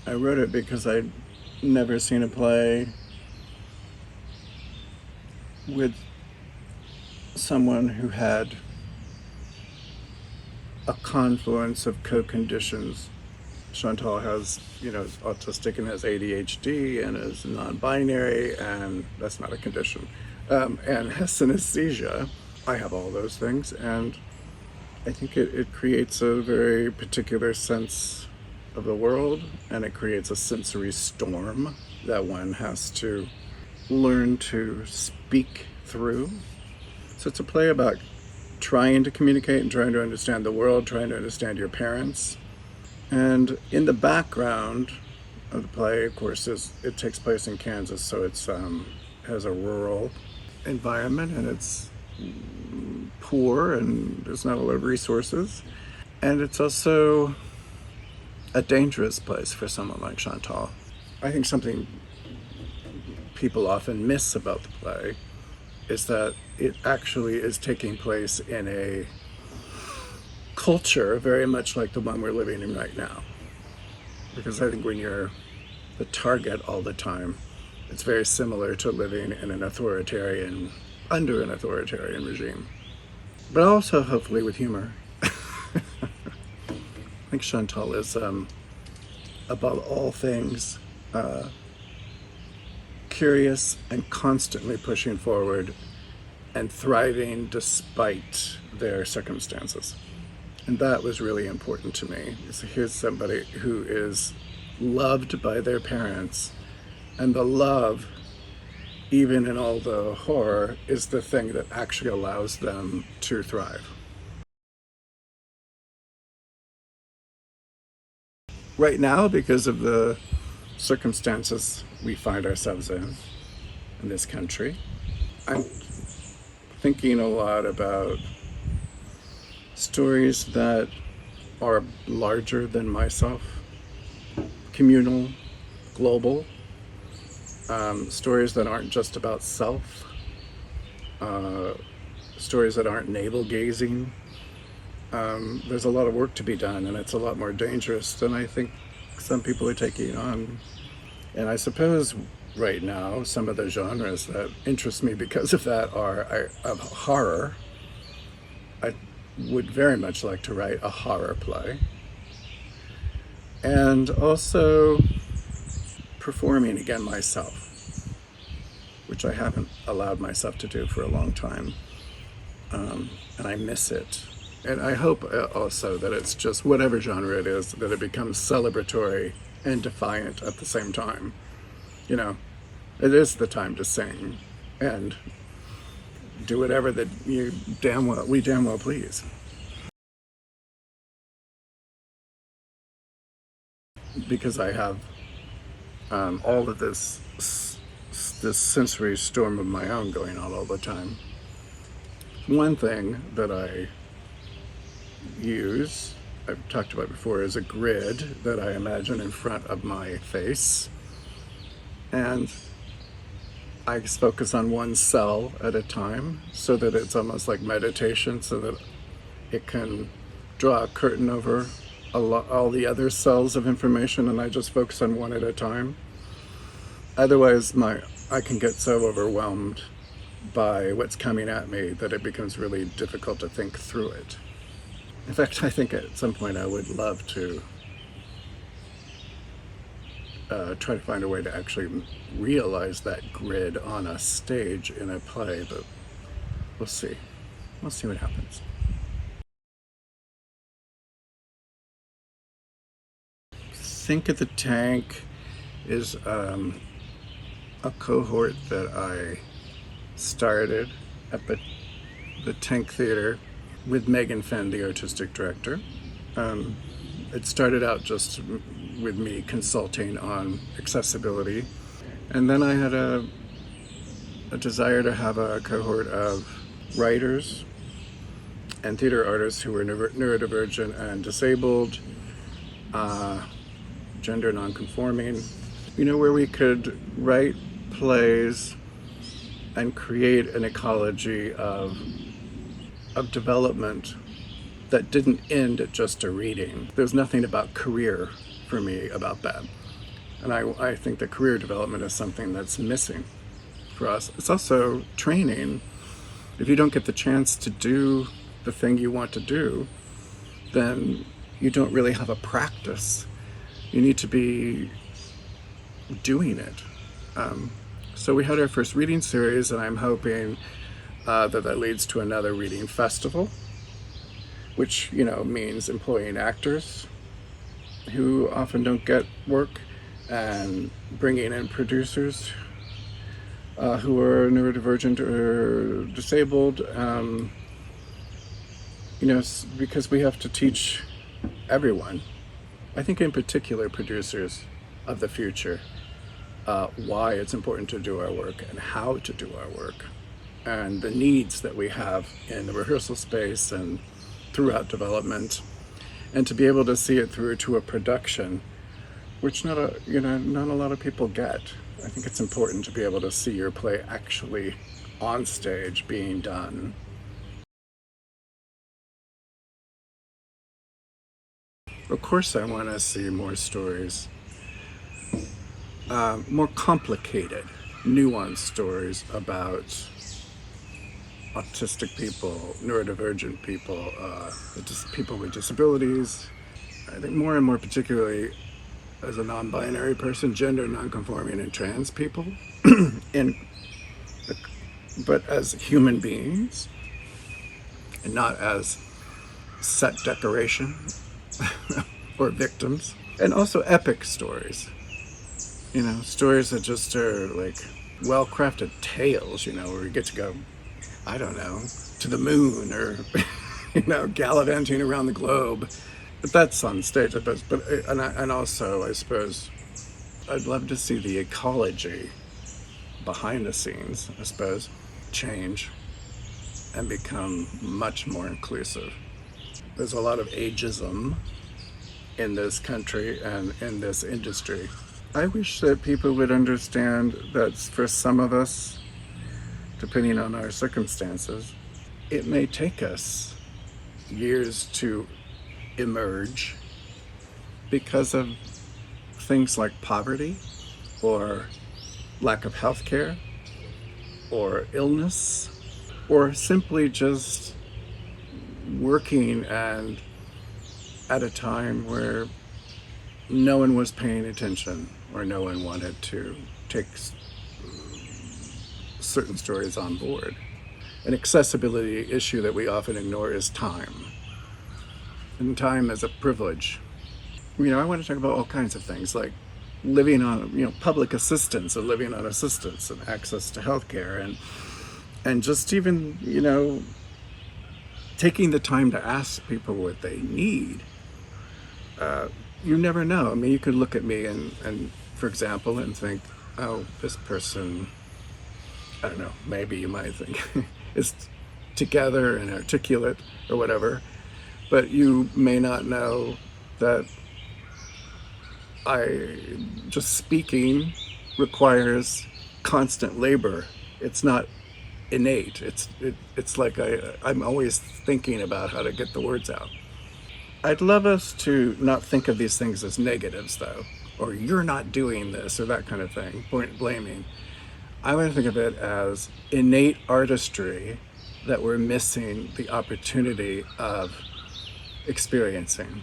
I wrote it because I'd never seen a play with someone who had a confluence of co-conditions. Chantal has, is autistic and has ADHD and is non-binary, and that's not a condition, and has synesthesia. I have all those things, and I think it creates a very particular sense of the world, and it creates a sensory storm that one has to learn to speak through. So it's a play about trying to communicate and trying to understand the world, trying to understand your parents. And in the background of the play, of course, it takes place in Kansas, so it's has a rural environment, and it's poor, and there's not a lot of resources. And it's also a dangerous place for someone like Chantal. I think something people often miss about the play is that it actually is taking place in a culture very much like the one we're living in right now. Because I think when you're the target all the time, it's very similar to living in under an authoritarian regime. But also hopefully with humor. I think Chantal is, above all things, curious and constantly pushing forward and thriving despite their circumstances. And that was really important to me. So here's somebody who is loved by their parents, and the love, even in all the horror, is the thing that actually allows them to thrive. Right now, because of the circumstances we find ourselves in this country, I'm thinking a lot about stories that are larger than myself, communal, global, stories that aren't just about self, stories that aren't navel-gazing. There's a lot of work to be done, and it's a lot more dangerous than I think some people are taking on. And I suppose right now some of the genres that interest me because of that are of horror. I would very much like to write a horror play, and also performing again myself, which I haven't allowed myself to do for a long time, and I miss it. And I hope also that it's just whatever genre it is, that it becomes celebratory and defiant at the same time. It is the time to sing and do whatever that we damn well please. Because I have all of this sensory storm of my own going on all the time. One thing that I use, I've talked about before, is a grid that I imagine in front of my face, and I focus on one cell at a time so that it's almost like meditation, so that it can draw a curtain over all the other cells of information, and I just focus on one at a time. Otherwise I can get so overwhelmed by what's coming at me that it becomes really difficult to think through it. In fact, I think at some point I would love to try to find a way to actually realize that grid on a stage in a play, but we'll see. We'll see what happens. Think of the Tank is a cohort that I started at the t.h.i.n.k Theater with Megan Fenn, the artistic director. It started out just with me consulting on accessibility, and then I had a desire to have a cohort of writers and theater artists who were neurodivergent and disabled, gender non-conforming, where we could write plays and create an ecology of development that didn't end at just a reading. There's nothing about career for me about that. And I think that career development is something that's missing for us. It's also training. If you don't get the chance to do the thing you want to do, then you don't really have a practice. You need to be doing it. So we had our first reading series, and I'm hoping that leads to another reading festival, which, means employing actors who often don't get work, and bringing in producers who are neurodivergent or disabled, because we have to teach everyone, I think in particular producers of the future, why it's important to do our work and how to do our work, and the needs that we have in the rehearsal space and throughout development, and to be able to see it through to a production, which not a lot of people get. I think it's important to be able to see your play actually on stage being done. Of course, I want to see more stories, more complicated, nuanced stories about autistic people, neurodivergent people, people with disabilities. I think more and more particularly as a non-binary person, gender non-conforming and trans people, but as human beings and not as set decoration or victims. And also epic stories, stories that just are like well-crafted tales, where you get to go, I don't know, to the moon or, gallivanting around the globe. But that's on stage, I suppose. And also, I suppose, I'd love to see the ecology behind the scenes, I suppose, change and become much more inclusive. There's a lot of ageism in this country and in this industry. I wish that people would understand that for some of us, depending on our circumstances, it may take us years to emerge because of things like poverty or lack of health care or illness, or simply just working and at a time where no one was paying attention or no one wanted to take certain stories on board. An accessibility issue that we often ignore is time. And time is a privilege. I want to talk about all kinds of things like living on, public assistance and living on assistance and access to healthcare and just even, taking the time to ask people what they need. You never know. You could look at me and for example, and think, oh, this person, I don't know, maybe you might think is together and articulate or whatever, but you may not know that just speaking requires constant labor. It's not innate. It's like I'm always thinking about how to get the words out. I'd love us to not think of these things as negatives, though, or you're not doing this or that kind of thing, blaming. I want to think of it as innate artistry that we're missing the opportunity of experiencing.